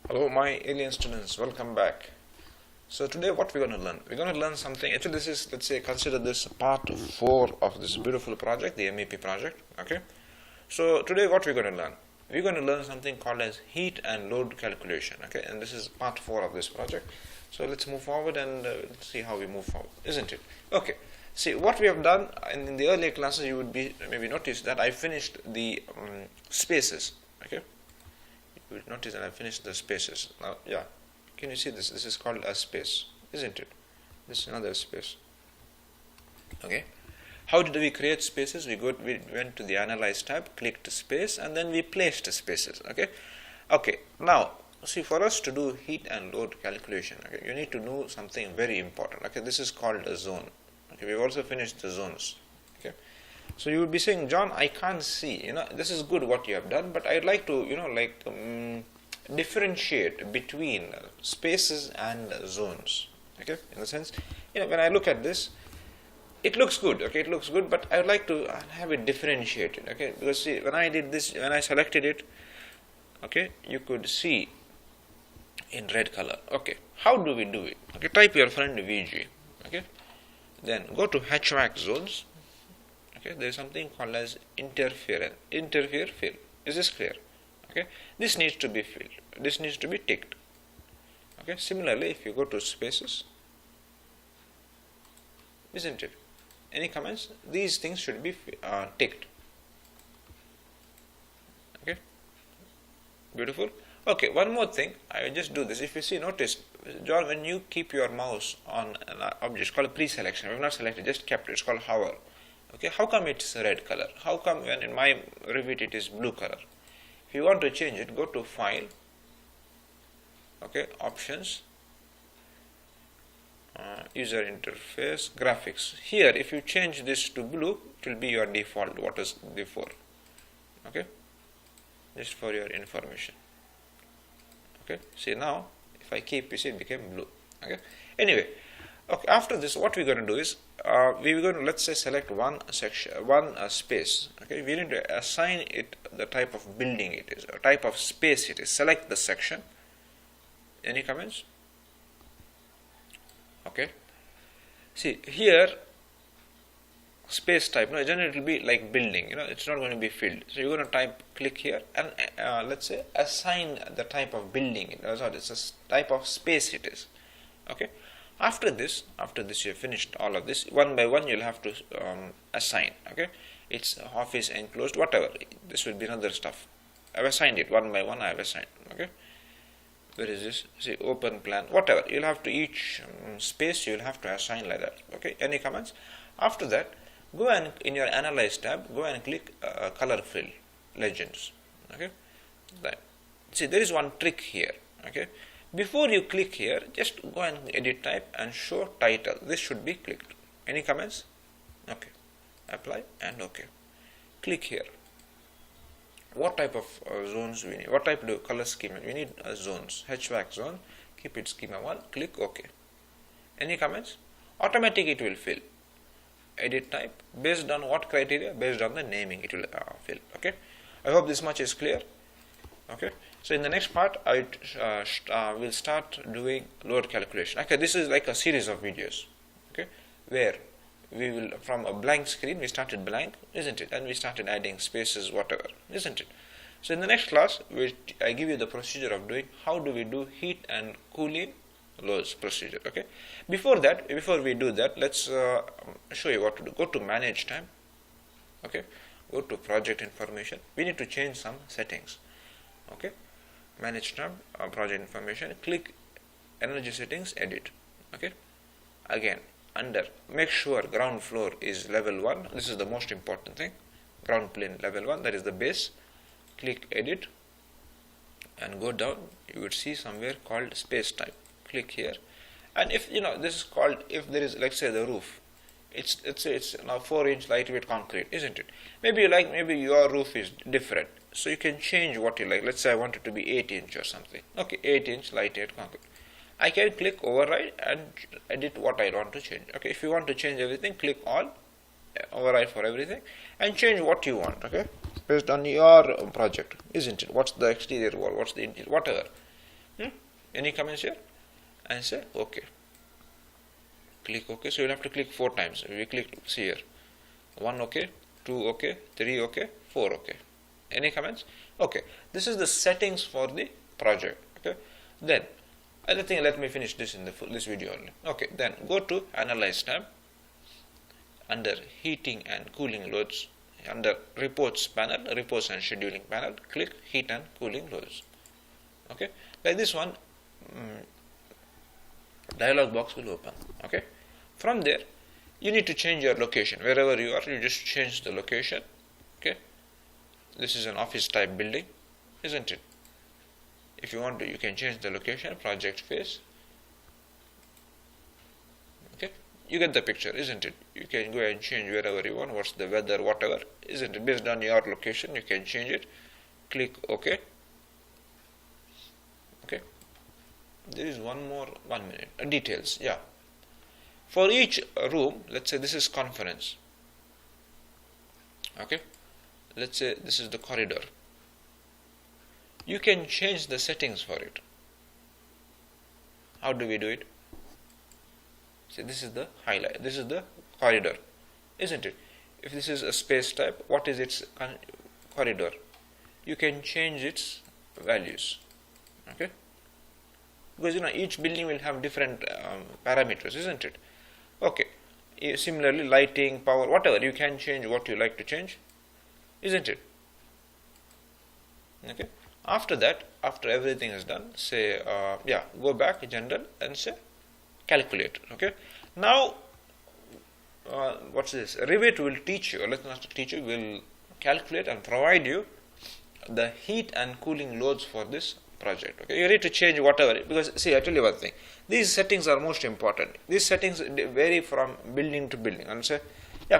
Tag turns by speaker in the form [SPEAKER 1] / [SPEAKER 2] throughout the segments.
[SPEAKER 1] Hello my alien students, welcome back. So today what we're going to learn? We're going to learn something. Actually this is, let's say, consider this part 4 of this beautiful project, the MEP project. Okay. So today what we're going to learn? We're going to learn something called as heat and load calculation. Okay, and this is part 4 of this project. So let's move forward and let's see how we move forward, isn't it? Okay. See what we have done in the earlier classes. You would be maybe notice that I finished the spaces. Okay. You will notice that I finished the spaces. Now, yeah, can you see this? This is called a space, isn't it? This is another space. Okay. How did we create spaces? We went to the Analyze tab, clicked space, and then we placed spaces. Okay. Okay. Now, see, for us to do heat and load calculation, okay, you need to know something very important. Okay, this is called a zone. Okay, we've also finished the zones. Okay. So you would be saying, John, I can't see, this is good what you have done, but I'd like to, differentiate between spaces and zones. Okay, in the sense, when I look at this, it looks good. Okay, it looks good, but I would like to have it differentiated. Okay, because see, when I did this, when I selected it, okay, you could see in red color. Okay, how do we do it? Okay, type your friend VG. Okay, then go to HVAC zones. Okay, there is something called as interfere fill. Is this clear? Okay, this needs to be filled. This needs to be ticked. Okay, similarly, if you go to spaces, isn't it? Any comments? These things should be ticked. Okay, beautiful. Okay, one more thing. I will just do this. If you see, notice, John, when you keep your mouse on an object, it's called a pre-selection. We have not selected, just kept it. It's called hover. Okay, how come it's red color? How come when in my Revit it is blue color? If you want to change it, go to File, okay, Options, User Interface, Graphics. Here, if you change this to blue, it will be your default, what is before. Okay, just for your information. Okay, see now, if I keep, you see it became blue. Okay, anyway. Okay, after this, what we're going to do is we're going to, let's say, select one section, one space. Okay, we need to assign it the type of building it is, or type of space it is. Select the section. Any comments? Okay. See here, space type. No, generally it will be like building. It's not going to be filled. So you're going to click here, and let's say assign the type of building it. It's a type of space it is. Okay. After this you have finished all of this, one by one you'll have to assign. Okay, it's office enclosed, whatever. This will be another stuff. I've assigned it one by one. I have assigned. Okay, where is this? See, open plan, whatever. You'll have to each space you'll have to assign like that. Okay, any comments? After that, go and in your Analyze tab, go and click color fill legends. Okay, that. See, there is one trick here. Okay. Before you click here, just go and edit type and show title. This should be clicked. Any comments? Okay. Apply and okay. Click here. What type of zones we need? What type of color schema? We need zones. HVAC zone. Keep it schema 1. Click OK. Any comments? Automatically it will fill. Edit type. Based on what criteria? Based on the naming it will fill. Okay. I hope this much is clear. Okay. So in the next part, I will start doing load calculation. Okay, this is like a series of videos. Okay, where we will, from a blank screen, we started blank, isn't it? And we started adding spaces, whatever, isn't it? So in the next class, I give you the procedure of doing how do we do heat and cooling loads procedure. Okay. Before we do that, let's show you what to do. Go to Manage tab. Okay. Go to Project Information. We need to change some settings. Okay. Manage tab, project information, click energy settings, edit. Okay, again under make sure ground floor is level 1. This is the most important thing. Ground plane level 1, that is the base. Click edit and go down. You would see somewhere called space type. Click here, and if this is called, if there is, let's say, the roof, it's now 4-inch lightweight concrete, isn't it? Maybe your roof is different. So you can change what you like. Let's say I want it to be 8-inch or something. Okay, 8-inch lightweight concrete. I can click override and edit what I want to change. Okay, if you want to change everything, click all, override for everything, and change what you want. Okay, based on your project, isn't it? What's the exterior wall, what's the interior, whatever. Any comments here? And say OK. Click OK. So you'll have to click 4 times. We click, see here, 1 OK, 2 OK, 3 OK, 4 OK. Any comments? Okay. This is the settings for the project. Okay. Then I think let me finish this in this video only. Okay. Then go to Analyze tab. Under Heating and Cooling Loads, under Reports panel, Reports and Scheduling panel, click Heat and Cooling Loads. Okay. Like this one, dialog box will open. Okay. From there, you need to change your location. Wherever you are, you just change the location. Okay. This is an office type building, isn't it? If you want to, you can change the location, project phase. Okay. You get the picture, isn't it? You can go and change wherever you want, what's the weather, whatever, isn't it? Based on your location, you can change it. Click OK. Okay. There is one more, 1 minute. Details, yeah. For each room, let's say this is conference. Okay. Let's say this is the corridor. You can change the settings for it. How do we do it? See, this is the highlight. This is the corridor, isn't it? If this is a space type, what is its corridor? You can change its values. Okay. Because each building will have different parameters, isn't it? Okay. Similarly, lighting, power, whatever, you can change what you like to change, isn't it? Okay. After that, after everything is done, say go back general and say calculate. Okay. Now what's this? Revit will teach you, let's not teach you, will calculate and provide you the heat and cooling loads for this project. Okay. You need to change whatever, because see, I tell you one thing, these settings are most important. These settings vary from building to building, and say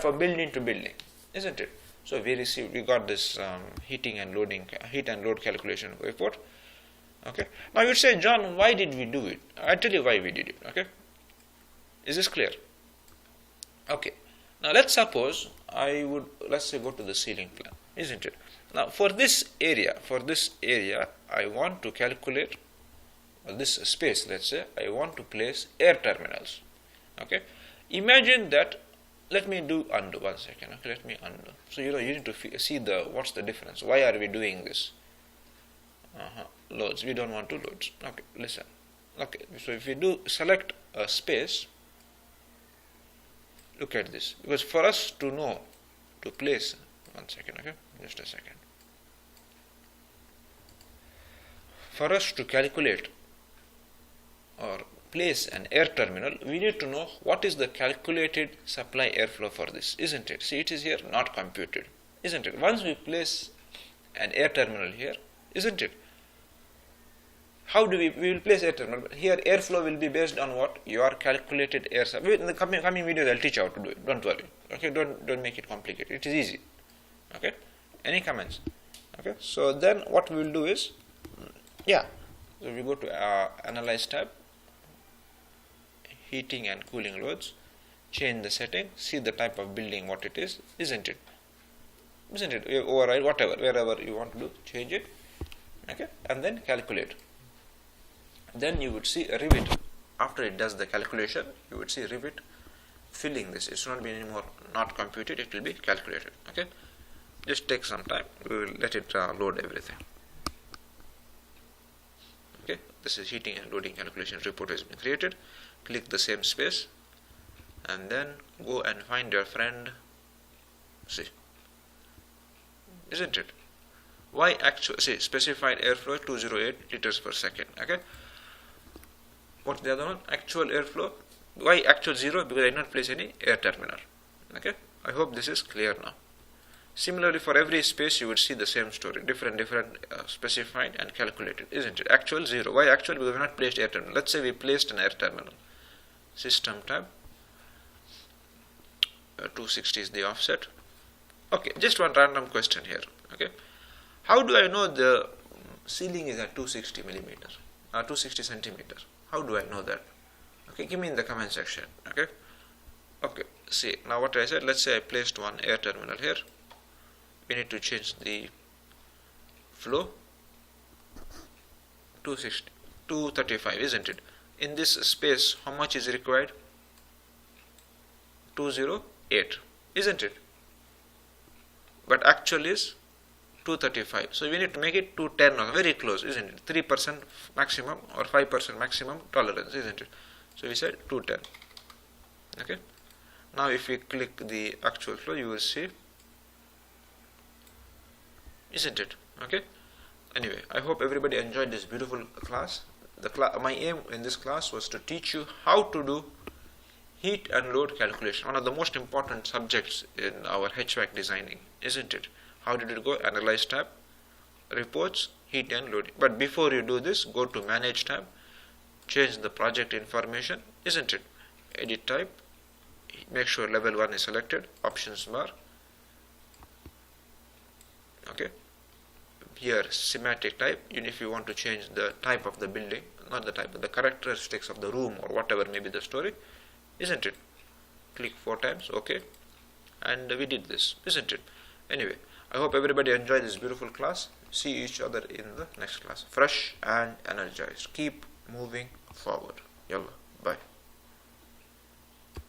[SPEAKER 1] from building to building, isn't it? So we got this heat and load calculation report. Okay. Now you say, John, why did we do it? I tell you why we did it. Okay. Is this clear? Okay. Now let's suppose let's say go to the ceiling plan, isn't it? Now for this area, I want to calculate this space. Let's say I want to place air terminals. Okay. Imagine that. Let me undo 1 second. Okay, let me undo. So you need to see what's the difference. Why are we doing this? Loads. We don't want to loads. Okay, listen. Okay, so if we select a space, look at this. Because for us to know to place 1 second. Okay, just a second. For us to calculate or place an air terminal, we need to know what is the calculated supply airflow for this, isn't it? See, it is here not computed, isn't it? Once we place an air terminal here, isn't it? How do we will place air terminal? Here airflow will be based on what? Your calculated air supply. In the coming videos I'll teach you how to do it. Don't worry. Okay, don't make it complicated. It is easy. Okay. Any comments? Okay. So then what we will do is, so we go to Analyze tab. Heating and cooling loads, change the setting, see the type of building what it is, isn't it? You override whatever, wherever you want to do, change it. Okay, and then calculate. Then you would see a Revit. After it does the calculation, you would see Revit filling this. It's not be anymore not computed, it will be calculated. Okay, just take some time. We will let it load everything. Okay, this is heating and loading calculation report has been created. Click the same space and then go and find your friend. See, isn't it? Why actual? See, specified airflow 208 liters per second. Okay. What's the other one? Actual airflow. Why actual 0? Because I did not place any air terminal. Okay. I hope this is clear now. Similarly, for every space you would see the same story, different specified and calculated, isn't it? Actual 0. Why actual? Because we have not placed air terminal. Let's say we placed an air terminal. System tab. 260 is the offset. Okay, just one random question here. Okay, how do I know the ceiling is at 260 millimeters, 260 centimeters? How do I know that? Okay, give me in the comment section. Okay. Okay. See, now what I said. Let's say I placed one air terminal here. We need to change the flow 260. 235, isn't it? In this space, how much is required? 208, isn't it? But actual is 235. So we need to make it 210 now, very close, isn't it? 3% maximum or 5% maximum tolerance, isn't it? So we said 210. Okay. Now if we click the actual flow, you will see, isn't it? Okay. Anyway, I hope everybody enjoyed this beautiful class. My aim in this class was to teach you how to do heat and load calculation, one of the most important subjects in our HVAC designing, isn't it? How did it go? Analyze tab, reports, heat and load. But before you do this, go to manage tab, change the project information, isn't it? Edit type, make sure level 1 is selected, options bar. Okay. Here schematic type, if you want to change the type of the building, not the type, but the characteristics of the room or whatever may be the story, isn't it? Click 4 times, okay, and we did this, isn't it? Anyway, I hope everybody enjoyed this beautiful class. See each other in the next class, fresh and energized. Keep moving forward. Yalla, bye.